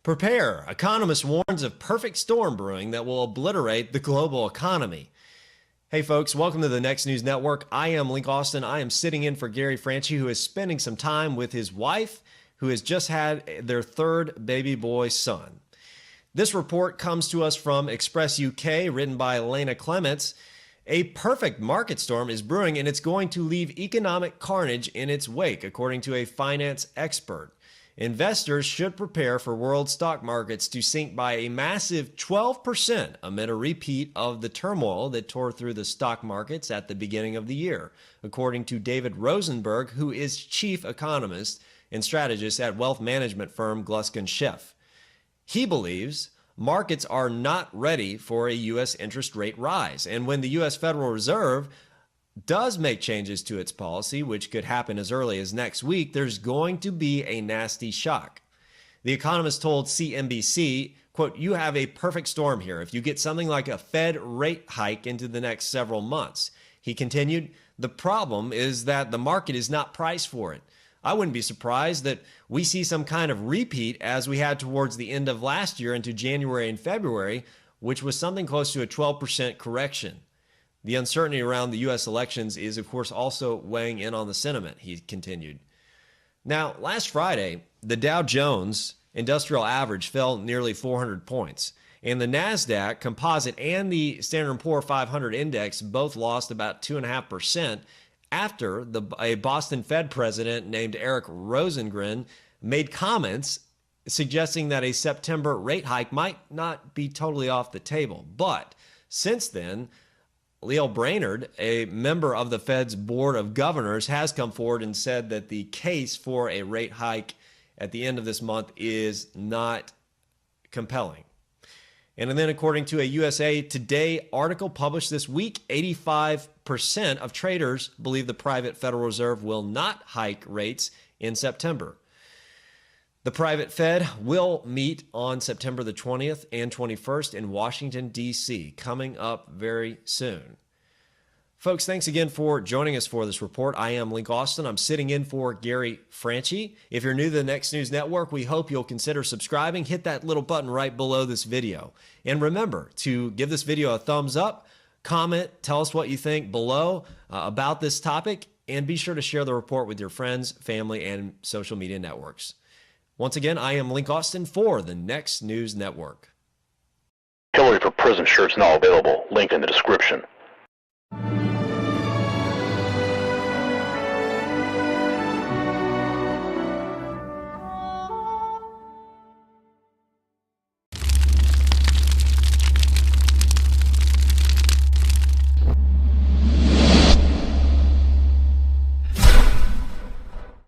Prepare. Economist warns of perfect storm brewing that will obliterate the global economy. Hey folks, welcome to the Next News Network. I am Link Austin. I am sitting in for Gary Franchi, who is spending some time with his wife, who has just had their third baby boy son. This report comes to us from Express UK, written by Elena Clements. A perfect market storm is brewing, and it's going to leave economic carnage in its wake, according to a finance expert. Investors should prepare for world stock markets to sink by a massive 12% amid a repeat of the turmoil that tore through the stock markets at the beginning of the year, according to David Rosenberg, who is chief economist and strategist at wealth management firm Gluskin Sheff. He believes markets are not ready for a U.S. interest rate rise, and when the U.S. Federal Reserve does make changes to its policy, which could happen as early as next week, there's going to be a nasty shock. The Economist told CNBC, quote, "You have a perfect storm here if you get something like a Fed rate hike into the next several months." He continued, "The problem is that the market is not priced for it. I wouldn't be surprised that we see some kind of repeat as we had towards the end of last year into January and February, which was something close to a 12% correction. The uncertainty around the U.S. elections is, of course, also weighing in on the sentiment," he continued. Now, last Friday, the Dow Jones Industrial Average fell nearly 400 points, and the NASDAQ Composite and the Standard & Poor's 500 Index both lost about 2.5% after a Boston Fed president named Eric Rosengren made comments suggesting that a September rate hike might not be totally off the table. But since then, Leo Brainerd, a member of the Fed's Board of Governors, has come forward and said that the case for a rate hike at the end of this month is not compelling. And then according to a USA Today article published this week, 85% of traders believe the private Federal Reserve will not hike rates in September. The private Fed will meet on September the 20th and 21st in Washington, D.C., coming up very soon. Folks, thanks again for joining us for this report. I am Link Austin. I'm sitting in for Gary Franchi. If you're new to the Next News Network, we hope you'll consider subscribing. Hit that little button right below this video. And remember to give this video a thumbs up, comment, tell us what you think below about this topic, and be sure to share the report with your friends, family, and social media networks. Once again, I am Link Austin for the Next News Network. Hillary for President shirts now available. Link in the description.